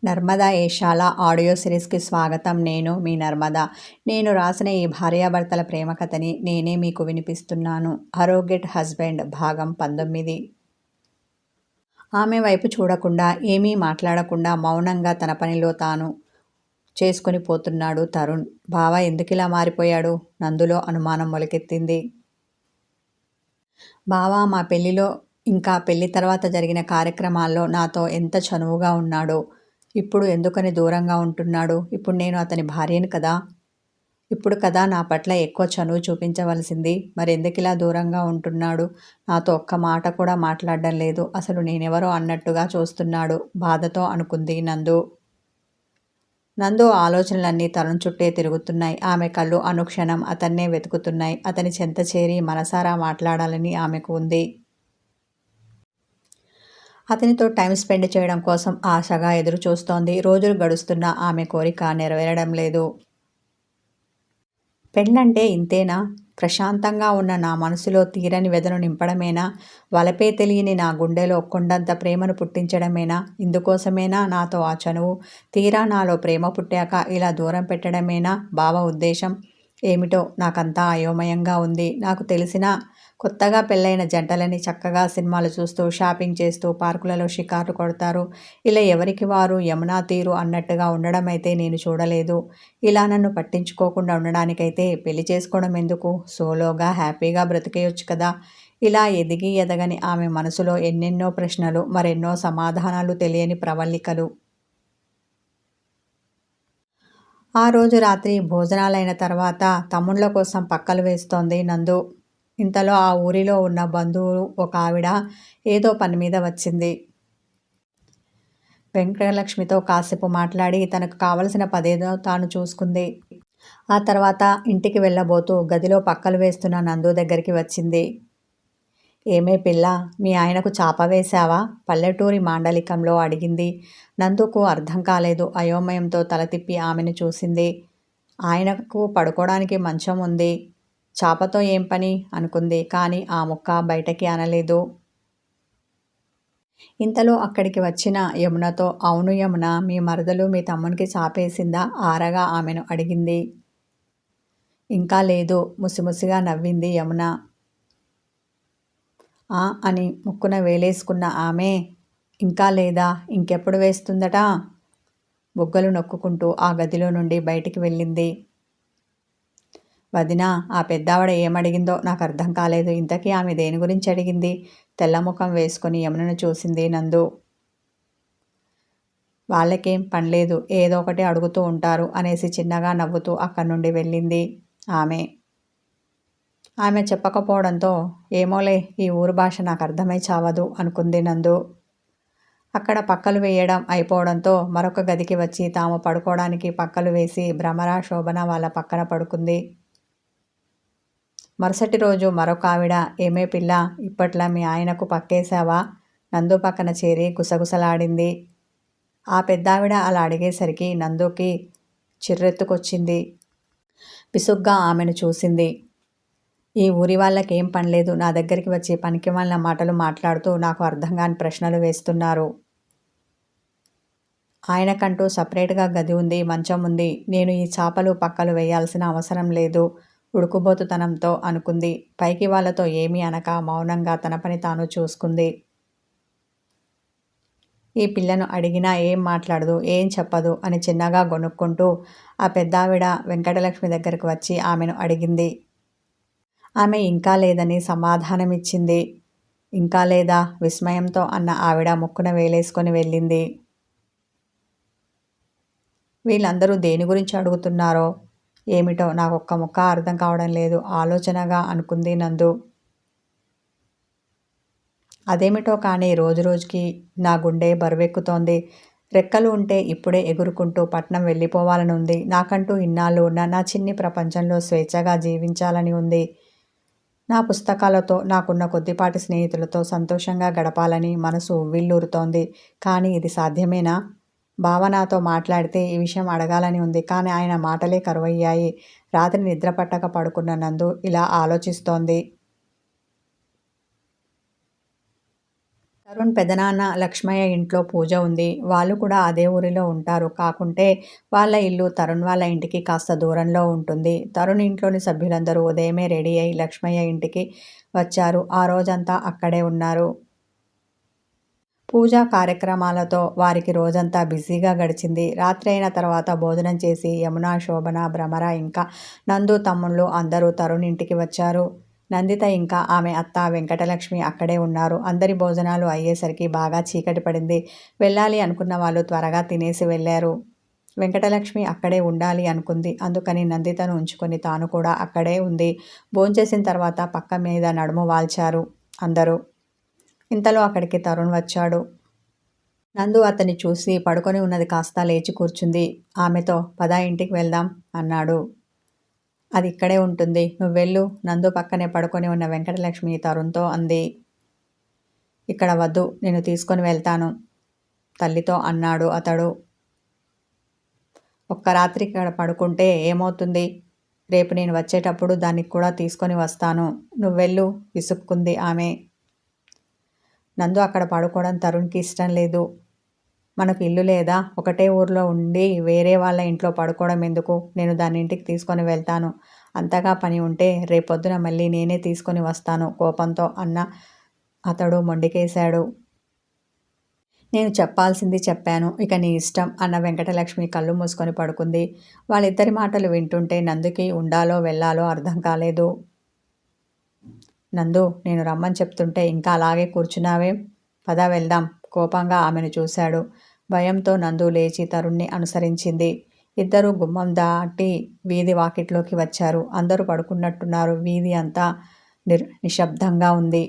Narmada Eshala audio సిరీస్కి స్వాగతం. నేను మీ నర్మద. నేను రాసిన ఈ భార్యాభర్తల ప్రేమ కథని నేనే మీకు వినిపిస్తున్నాను. అరోగెట్ హస్బెండ్ భాగం 19. ఆమె వైపు చూడకుండా, ఏమీ మాట్లాడకుండా మౌనంగా తన పనిలో తాను చేసుకొని పోతున్నాడు తరుణ్. బావ ఎందుకిలా మారిపోయాడు? నందులో అనుమానం మొలకెత్తింది. బావ మా పెళ్లిలో ఇంకా పెళ్లి తర్వాత జరిగిన కార్యక్రమాల్లో నాతో ఎంత చనువుగా ఉన్నాడో, ఇప్పుడు ఎందుకని దూరంగా ఉంటున్నాడు? ఇప్పుడు నేను అతని భార్యను కదా! ఇప్పుడు కదా నా పట్ల ఎక్కువ చనువు చూపించవలసింది. మరెందుకిలా దూరంగా ఉంటున్నాడు? నాతో ఒక్క మాట కూడా మాట్లాడడం లేదు. అసలు నేనెవరో అన్నట్టుగా చూస్తున్నాడు బాధతో అనుకుంది నందు. నందు ఆలోచనలన్నీ తరుణ్ చుట్టే తిరుగుతున్నాయి. ఆమె కళ్ళు అనుక్షణం అతన్నే వెతుకుతున్నాయి. అతని చెంత చేరి మనసారా మాట్లాడాలని ఆమెకు ఉంది. అతనితో టైం స్పెండ్ చేయడం కోసం ఆశగా ఎదురు చూస్తోంది. రోజులు గడుస్తున్నా ఆమె కోరిక నెరవేరడం లేదు. పెళ్ళంటే ఇంతేనా? ప్రశాంతంగా ఉన్న నా మనసులో తీరని వెదను నింపడమేనా? వలపే తెలియని నా గుండెలో కొండంత ప్రేమను పుట్టించడమేనా? ఇందుకోసమేనా నాతో ఆ చనువు? తీరా నాలో ప్రేమ పుట్టాక ఇలా దూరం పెట్టడమేనా బావ ఉద్దేశం? ఏమిటో నాకంతా అయోమయంగా ఉంది. నాకు తెలిసిన కొత్తగా పెళ్ళైన జంటలని చక్కగా సినిమాలు చూస్తూ, షాపింగ్ చేస్తూ, పార్కులలో షికార్లు కొడతారు. ఇలా ఎవరికి వారు యమునా తీరు అన్నట్టుగా ఉండడమైతే నేను చూడలేదు. ఇలా నన్ను పట్టించుకోకుండా ఉండడానికైతే పెళ్లి చేసుకోవడం ఎందుకు? సోలోగా హ్యాపీగా బ్రతికేయొచ్చు కదా! ఇలా ఎదిగి ఎదగని ఆమె మనసులో ఎన్నెన్నో ప్రశ్నలు, మరెన్నో సమాధానాలు తెలియని ప్రవళికలు. ఆ రోజు రాత్రి భోజనాలైన తర్వాత తమ్ముళ్ళ కోసం పక్కలు వేస్తోంది నందు. ఇంతలో ఆ ఊరిలో ఉన్న బంధువు ఒక ఆవిడ ఏదో పని మీద వచ్చింది. వెంకటలక్ష్మితో కాసేపు మాట్లాడి తనకు కావలసిన పదేదో తాను చూసుకుంది. ఆ తర్వాత ఇంటికి వెళ్ళబోతూ గదిలో పక్కలు వేస్తున్న నందు దగ్గరికి వచ్చింది. ఏమే పిల్ల, మీ ఆయనకు చాప వేశావా? పల్లెటూరి మాండలికంలో అడిగింది. నందుకు అర్థం కాలేదు. అయోమయంతో తల తిప్పి ఆమెను చూసింది. ఆయనకు పడుకోవడానికి మంచం ఉంది. చాపతో ఏం పని అనుకుంది. కానీ ఆ ముక్క బయటకి అనలేదు. ఇంతలో అక్కడికి వచ్చిన యమునతో, అవును యమున, మీ మరదలు మీ తమ్మునికి చాపేసిందా? ఆరగా ఆమెను అడిగింది. ఇంకా లేదు, ముసిముసిగా నవ్వింది యమున. అని ముక్కున వేలేసుకున్న ఆమె, ఇంకా లేదా, ఇంకెప్పుడు వేస్తుందట? బుగ్గలు నొక్కుకుంటూ ఆ గదిలో నుండి బయటికి వెళ్ళింది. వదినా, ఆ పెద్దావిడ ఏమడిగిందో నాకు అర్థం కాలేదు. ఇంతకీ ఆమె దేని గురించి అడిగింది? తెల్లముఖం వేసుకుని యమునను చూసింది నందు. వాళ్ళకేం పనిలేదు, ఏదో ఒకటి అడుగుతూ ఉంటారు అనేసి చిన్నగా నవ్వుతూ అక్కడి నుండి వెళ్ళింది ఆమె చెప్పకపోవడంతో, ఏమోలే, ఈ ఊరు భాష నాకు అర్థమై చావదు అనుకుంది నందు. అక్కడ పక్కలు వేయడం అయిపోవడంతో మరొక గదికి వచ్చి తాము పడుకోవడానికి పక్కలు వేసి భ్రమర, శోభన వాళ్ళ పక్కన పడుకుంది. మరుసటి రోజు మరొక ఆవిడ, ఏమే పిల్ల, ఇప్పట్లా మీ ఆయనకు పక్కేశావా? నందు పక్కన చేరి గుసగుసలాడింది. ఆ పెద్దావిడ అలా అడిగేసరికి నందుకి చిర్రెత్తుకొచ్చింది. పిసుగ్గా ఆమెను చూసింది. ఈ ఊరి వాళ్ళకేం పనిలేదు, నా దగ్గరికి వచ్చి పనికిమాలిన మాటలు మాట్లాడుతూ నాకు అర్థం కాని ప్రశ్నలు వేస్తున్నారు. ఆయనకంటూ సపరేట్గా గది ఉంది, మంచం ఉంది. నేను ఈ చాపలు పక్కలు వేయాల్సిన అవసరం లేదు ఉడుకుబోతుతనంతో అనుకుంది. పైకి వాళ్ళతో ఏమీ అనక మౌనంగా తన పని తాను చూసుకుంది. ఈ పిల్లను అడిగినా ఏం మాట్లాడదు, ఏం చెప్పదు అని చిన్నగా గొనుక్కుంటూ ఆ పెద్దావిడ వెంకటలక్ష్మి దగ్గరకు వచ్చి ఆమెను అడిగింది. ఆమె ఇంకా లేదని సమాధానమిచ్చింది. ఇంకా లేదా? విస్మయంతో అన్న ఆవిడ ముక్కున వేలేసుకొని వెళ్ళింది. వీళ్ళందరూ దేని గురించి అడుగుతున్నారో ఏమిటో నాకొక్క ముక్క అర్థం కావడం లేదు ఆలోచనగా అనుకుంది నందు. అదేమిటో కానీ రోజురోజుకి నా గుండె బరువెక్కుతోంది. రెక్కలు ఉంటే ఇప్పుడే ఎగురుకుంటూ పట్నం వెళ్ళిపోవాలని ఉంది. నాకంటూ ఇన్నాళ్ళు ఉన్న నా చిన్ని ప్రపంచంలో స్వేచ్ఛగా జీవించాలని ఉంది. నా పుస్తకాలతో, నాకున్న కొద్దిపాటి స్నేహితులతో సంతోషంగా గడపాలని మనసు ఉవ్విళ్ళూరుతోంది. కానీ ఇది సాధ్యమేనా? బావ నాతో మాట్లాడితే ఈ విషయం అడగాలని ఉంది. కానీ ఆయన మాటలే కరువయ్యాయి. రాత్రి నిద్ర పట్టక పడుకున్న నందు ఇలా ఆలోచిస్తోంది. తరుణ్ పెదనాన్న లక్ష్మయ్య ఇంట్లో పూజ ఉంది. వాళ్ళు కూడా అదే ఊరిలో ఉంటారు. కాకుంటే వాళ్ళ ఇల్లు తరుణ్ వాళ్ళ ఇంటికి కాస్త దూరంలో ఉంటుంది. తరుణ్ ఇంట్లోని సభ్యులందరూ ఉదయమే రెడీ అయి లక్ష్మయ్య ఇంటికి వచ్చారు. ఆ రోజంతా అక్కడే ఉన్నారు. పూజా కార్యక్రమాలతో వారికి రోజంతా బిజీగా గడిచింది. రాత్రి అయిన తర్వాత భోజనం చేసి యమున, శోభన, భ్రమర ఇంకా నందు తమ్ముళ్ళు అందరూ తరుణ్ ఇంటికి వచ్చారు. నందిత ఇంకా ఆమె అత్త వెంకటలక్ష్మి అక్కడే ఉన్నారు. అందరి భోజనాలు అయ్యేసరికి బాగా చీకటి పడింది. వెళ్ళాలి అనుకున్న వాళ్ళు త్వరగా తినేసి వెళ్ళారు. వెంకటలక్ష్మి అక్కడే ఉండాలి అనుకుంది. అందుకని నందితను ఉంచుకొని తాను కూడా అక్కడే ఉంది. భోంచేసిన తర్వాత పక్క మీద నడుము వాల్చారు అందరూ. ఇంతలో అక్కడికి తరుణ్ వచ్చాడు. నందు అతన్ని చూసి పడుకొని ఉన్నది కాస్త లేచి కూర్చుంది. ఆమెతో పద ఇంటికి వెళ్దాం అన్నాడు. అది ఇక్కడే ఉంటుంది, నువ్వెళ్ళు. నందు పక్కనే పడుకొని ఉన్న వెంకటలక్ష్మి తరుణ్తో అంది. ఇక్కడ వద్దు, నేను తీసుకొని వెళ్తాను తల్లితో అన్నాడు అతడు. ఒక్క రాత్రి ఇక్కడ పడుకుంటే ఏమవుతుంది? రేపు నేను వచ్చేటప్పుడు దానికి కూడా తీసుకొని వస్తాను. నువ్వెళ్ళు విసుక్కుంది ఆమె. నందు అక్కడ పడుకోవడం తరుణ్కి ఇష్టం లేదు. మనకు ఇల్లు లేదా? ఒకటే ఊర్లో ఉండి వేరే వాళ్ళ ఇంట్లో పడుకోవడం ఎందుకు? నేను దాని ఇంటికి తీసుకొని వెళ్తాను. అంతగా పని ఉంటే రేపొద్దున మళ్ళీ నేనే తీసుకొని వస్తాను కోపంతో అన్న అతడు మొండికేశాడు. నేను చెప్పాల్సింది చెప్పాను, ఇక నీ ఇష్టం అన్న వెంకటలక్ష్మి కళ్ళు మూసుకొని పడుకుంది. వాళ్ళిద్దరి మాటలు వింటుంటే నందుకి ఉండాలో వెళ్ళాలో అర్థం కాలేదు. నందు, నేను రమ్మని చెప్తుంటే ఇంకా అలాగే కూర్చున్నావేం? పద వెళ్దాం కోపంగా ఆమెను చూశాడు. భయంతో నందు లేచి తరుణ్ణి అనుసరించింది. ఇద్దరూ గుమ్మం దాటి వీధి వాకిట్లోకి వచ్చారు. అందరూ పడుకున్నట్టున్నారు. వీధి అంతా నిశ్శబ్దంగా ఉంది.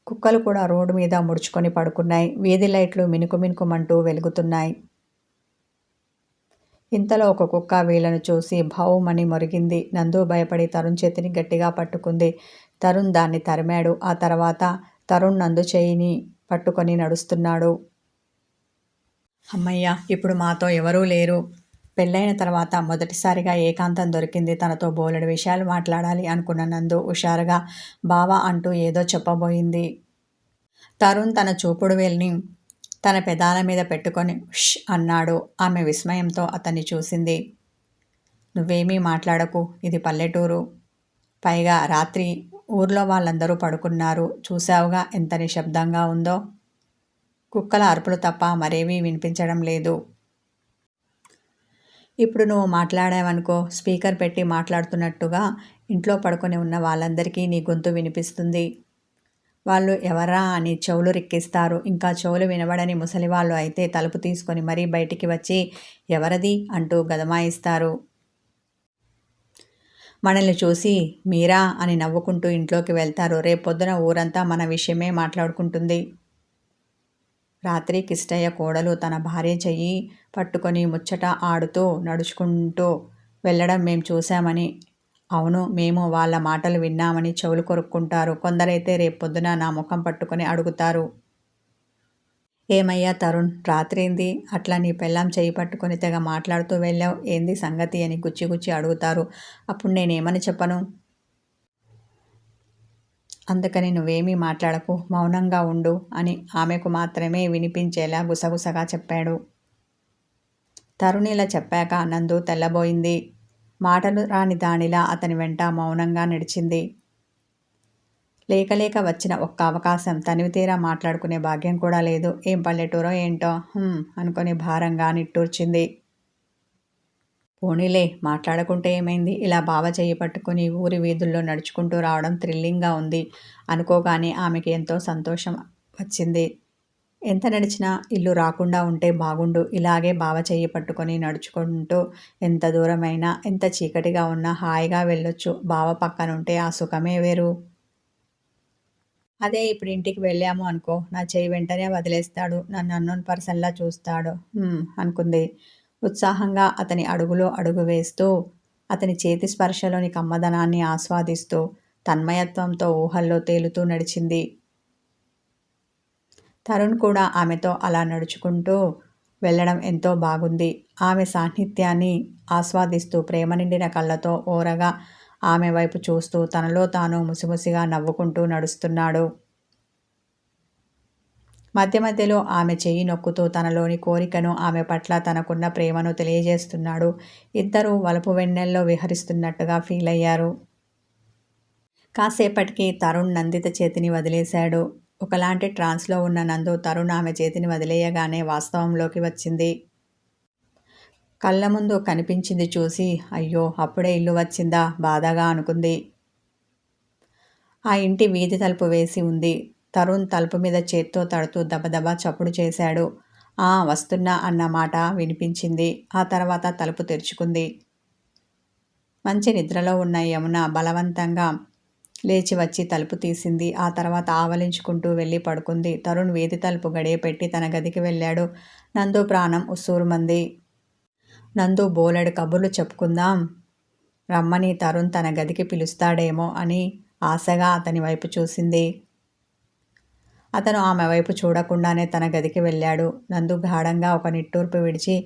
కుక్కలు కూడా రోడ్డు మీద ముడుచుకొని పడుకున్నాయి. వీధి లైట్లు మినుకు మినుకుమంటూ వెలుగుతున్నాయి. ఇంతలో ఒక కుక్క వీళ్ళను చూసి భౌమని మొరిగింది. నందు భయపడి తరుణ్ చేతిని గట్టిగా పట్టుకుంది. తరుణ్ దాన్ని తరిమాడు. ఆ తర్వాత తరుణ్ నందు చేయిని పట్టుకొని నడుస్తున్నాడు. అమ్మయ్య, ఇప్పుడు మాతో ఎవరూ లేరు. పెళ్ళైన తర్వాత మొదటిసారిగా ఏకాంతం దొరికింది. తనతో బోలెడు విషయాలు మాట్లాడాలి అనుకున్న నందు హుషారుగా బావా అంటూ ఏదో చెప్పబోయింది. తరుణ్ తన చూపుడు వేలిని తన పెదాల మీద పెట్టుకొని ష్ అన్నాడు. ఆమె విస్మయంతో అతన్ని చూసింది. నువ్వేమీ మాట్లాడకు, ఇది పల్లెటూరు. పైగా రాత్రి ఊర్లో వాళ్ళందరూ పడుకున్నారు. చూశావుగా ఎంత నిశ్శబ్దంగా ఉందో. కుక్కల అరుపులు తప్ప మరేమీ వినిపించడం లేదు. ఇప్పుడు నువ్వు మాట్లాడావనుకో, స్పీకర్ పెట్టి మాట్లాడుతున్నట్టుగా ఇంట్లో పడుకొని ఉన్న వాళ్ళందరికీ నీ గొంతు వినిపిస్తుంది. వాళ్ళు ఎవరా అని చెవులు రిక్కిస్తారు. ఇంకా చెవులు వినబడని ముసలివాళ్ళు అయితే తలుపు తీసుకొని మరీ బయటికి వచ్చి ఎవరది అంటూ గదమాయిస్తారు. మనల్ని చూసి మీరా అని నవ్వుకుంటూ ఇంట్లోకి వెళ్తారు. రేపొద్దున ఊరంతా మన విషయమే మాట్లాడుకుంటుంది. రాత్రి కిష్టయ్య కోడలు తన భార్య చెయ్యి పట్టుకొని ముచ్చట ఆడుతూ నడుచుకుంటూ వెళ్ళడం మేం చూశామని, అవును మేము వాళ్ళ మాటలు విన్నామని చెవులు కొరుక్కుంటారు. కొందరైతే రేపొద్దున నా ముఖం పట్టుకొని అడుగుతారు. ఏమయ్యా తరుణ్, రాత్రేంది అట్లా నీ పెళ్ళాం చెయ్యి పట్టుకొని తెగ మాట్లాడుతూ వెళ్ళావు, ఏంది సంగతి అని గుచ్చి గుచ్చి అడుగుతారు. అప్పుడు నేనేమని చెప్పను? అందుకని నువ్వేమీ మాట్లాడకు, మౌనంగా ఉండు అని ఆమెకు మాత్రమే వినిపించేలా గుసగుసగా చెప్పాడు. తరుణ్ ఇలా చెప్పాక నందు తెల్లబోయింది. మాటలు రాని దానిలా అతని వెంట మౌనంగా నడిచింది. లేక వచ్చిన ఒక్క అవకాశం తనివితీరా మాట్లాడుకునే భాగ్యం కూడా లేదు. ఏం పల్లెటూరో ఏంటో అనుకొని భారంగా నిట్టూర్చింది. పోనీలే, మాట్లాడుకుంటే ఏమైంది? ఇలా బావ చెయ్యి పట్టుకుని ఊరి వీధుల్లో నడుచుకుంటూ రావడం థ్రిల్లింగ్గా ఉంది అనుకోగానే ఆమెకి ఎంతో సంతోషం వచ్చింది. ఎంత నడిచినా ఇల్లు రాకుండా ఉంటే బాగుండు. ఇలాగే బావ చెయ్యి పట్టుకొని నడుచుకుంటూ ఎంత దూరమైనా, ఎంత చీకటిగా ఉన్నా హాయిగా వెళ్ళొచ్చు. బావ పక్కనుంటే ఆ సుఖమే వేరు. అదే ఇప్పుడు ఇంటికి వెళ్ళాము అనుకో, నా చెయ్యి వెంటనే వదిలేస్తాడు. నన్ను అన్నోన్ పర్సన్లా చూస్తాడు అనుకుంది. ఉత్సాహంగా అతని అడుగులో అడుగు వేస్తూ, అతని చేతి స్పర్శలోని కమ్మదనాన్ని ఆస్వాదిస్తూ, తన్మయత్వంతో ఊహల్లో తేలుతూ నడిచింది. తరుణ్ కూడా ఆమెతో అలా నడుచుకుంటూ వెళ్ళడం ఎంతో బాగుంది. ఆమె సాన్నిధ్యాన్ని ఆస్వాదిస్తూ ప్రేమ నిండిన కళ్ళతో ఓరగా ఆమె వైపు చూస్తూ తనలో తాను ముసిముసిగా నవ్వుకుంటూ నడుస్తున్నాడు. మధ్య మధ్యలో ఆమె చెయ్యి నొక్కుతూ తనలోని కోరికను, ఆమె పట్ల తనకున్న ప్రేమను తెలియజేస్తున్నాడు. ఇద్దరూ వలపు వెన్నెల్లో విహరిస్తున్నట్టుగా ఫీలయ్యారు. కాసేపటికి తరుణ్ నందిత చేతిని వదిలేశాడు. ఒకలాంటి ట్రాన్స్లో ఉన్న నందు తరుణ్ ఆమె చేతిని వదిలేయగానే వాస్తవంలోకి వచ్చింది. కళ్ళ ముందు కనిపించింది చూసి అయ్యో అప్పుడే ఇల్లు వచ్చిందా బాధగా అనుకుంది. ఆ ఇంటి వీధి తలుపు వేసి ఉంది. తరుణ్ తలుపు మీద చేత్తో తడుతూ దబదబా చప్పుడు చేశాడు. వస్తున్నా అన్న మాట వినిపించింది. ఆ తర్వాత తలుపు తెరుచుకుంది. మంచి నిద్రలో ఉన్న యమున బలవంతంగా లేచి వచ్చి తలుపు తీసింది. ఆ తర్వాత ఆవలించుకుంటూ వెళ్ళి పడుకుంది. తరుణ్ వీధి తలుపు గడియ పెట్టి తన గదికి వెళ్ళాడు. నందు ప్రాణం ఉస్సూరుమంది. నందు బోలెడు కబుర్లు చెప్పుకుందాం రమ్మని తరుణ్ తన గదికి పిలుస్తాడేమో అని ఆశగా అతని వైపు చూసింది. అతను ఆమె వైపు చూడకుండానే తన గదికి వెళ్ళాడు. నందు గాఢంగా ఒక నిట్టూర్పు విడిచి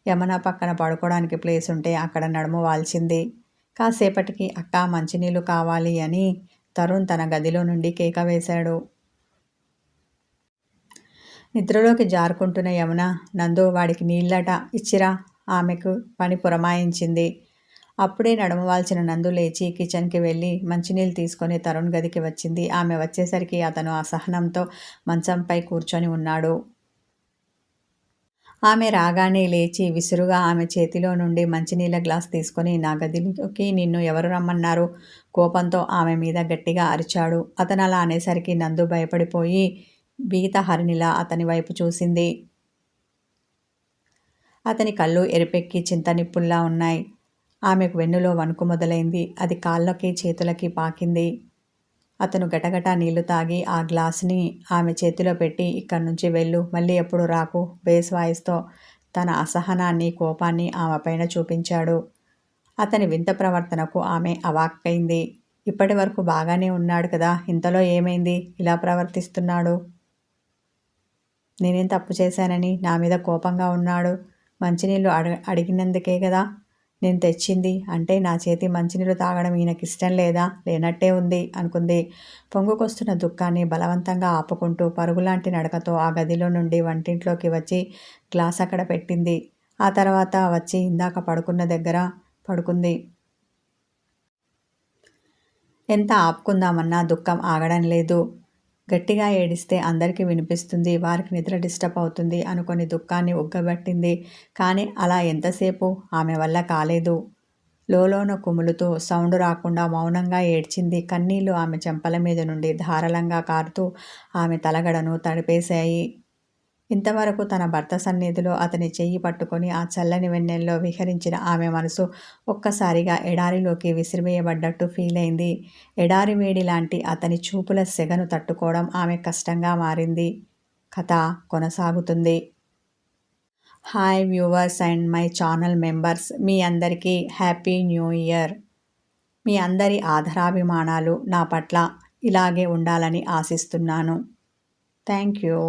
యమున పక్కన పడుకోవడానికి ప్లేస్ ఉంటే అక్కడ నడుము వాల్చింది. కాసేపటికి అక్క మంచినీళ్ళు కావాలి అని తరుణ్ తన గదిలో నుండి కేక వేశాడు. నిద్రలోకి జారుకుంటున్న యమున నందు వాడికి నీళ్ళట ఇచ్చిరా ఆమెకు పని పురమాయించింది. అప్పుడే నడుము వాల్చిన నందు లేచి కిచెన్కి వెళ్ళి మంచినీళ్ళు తీసుకొని తరుణ్ గదికి వచ్చింది. ఆమె వచ్చేసరికి అతను అసహనంతో మంచంపై కూర్చొని ఉన్నాడు. ఆమె రాగానే లేచి విసురుగా ఆమె చేతిలో నుండి మంచినీళ్ళ గ్లాస్ తీసుకొని నా గదిలోకి నిన్ను ఎవరు రమ్మన్నారు? కోపంతో ఆమె మీద గట్టిగా అరిచాడు. అతను అలా అనేసరికి నందు భయపడిపోయి భీతహరిణిలా అతని వైపు చూసింది. అతని కళ్ళు ఎరిపెక్కి చింతనిప్పుల్లా ఉన్నాయి. ఆమెకు వెన్నులో వణుకు మొదలైంది. అది కాళ్ళకి చేతులకి పాకింది. అతను గటగటా నీళ్లు తాగి ఆ గ్లాసుని ఆమె చేతిలో పెట్టి ఇక్కడి నుంచి వెళ్ళు, మళ్ళీ ఎప్పుడు రాకు బేస్ వాయిస్తో తన అసహనాన్ని, కోపాన్ని ఆమె పైన చూపించాడు. అతని వింత ప్రవర్తనకు ఆమె అవాక్కైంది. ఇప్పటి వరకు బాగానే ఉన్నాడు కదా, ఇంతలో ఏమైంది ఇలా ప్రవర్తిస్తున్నాడు? నేనేం తప్పు చేశానని నా మీద కోపంగా ఉన్నాడు? మంచినీళ్ళు అడిగినందుకే కదా నేను తెచ్చింది. అంటే నా చేతి మంచినీళ్ళు తాగడం ఈయనకి ఇష్టం లేదా? లేనట్టే ఉంది అనుకుంది. పొంగుకొస్తున్న దుఃఖాన్ని బలవంతంగా ఆపుకుంటూ పరుగులాంటి నడకతో ఆ గదిలో నుండి వంటింట్లోకి వచ్చి గ్లాస్ అక్కడ పెట్టింది. ఆ తర్వాత వచ్చి ఇందాక పడుకున్న దగ్గర పడుకుంది. ఎంత ఆపుకుందామన్నా దుఃఖం ఆగడం లేదు. గట్టిగా ఏడిస్తే అందరికీ వినిపిస్తుంది, వారికి నిద్ర డిస్టర్బ్ అవుతుంది అనుకొని దుఃఖాన్ని ఉగ్గబట్టింది. కానీ అలా ఎంతసేపు ఆమె వల్ల కాలేదు. లోలోన కుములుతూ సౌండ్ రాకుండా మౌనంగా ఏడ్చింది. కన్నీళ్లు ఆమె చెంపల మీద నుండి ధారాళంగా కారుతూ ఆమె తలగడను తడిపేశాయి. ఇంతవరకు తన భర్త సన్నిధిలో అతని చెయ్యి పట్టుకొని ఆ చల్లని వెన్నెల్లో విహరించిన ఆమె మనసు ఒక్కసారిగా ఎడారిలోకి విసిరివేయబడ్డట్టు ఫీలైంది. ఎడారి వేడి లాంటి అతని చూపుల సెగను తట్టుకోవడం ఆమె కష్టంగా మారింది. కథ కొనసాగుతుంది. Hi viewers and my channel members, మీ అందరికీ హ్యాపీ న్యూ ఇయర్. మీ అందరి ఆదరాభిమానాలు నా పట్ల ఇలాగే ఉండాలని ఆశిస్తున్నాను. Thank you.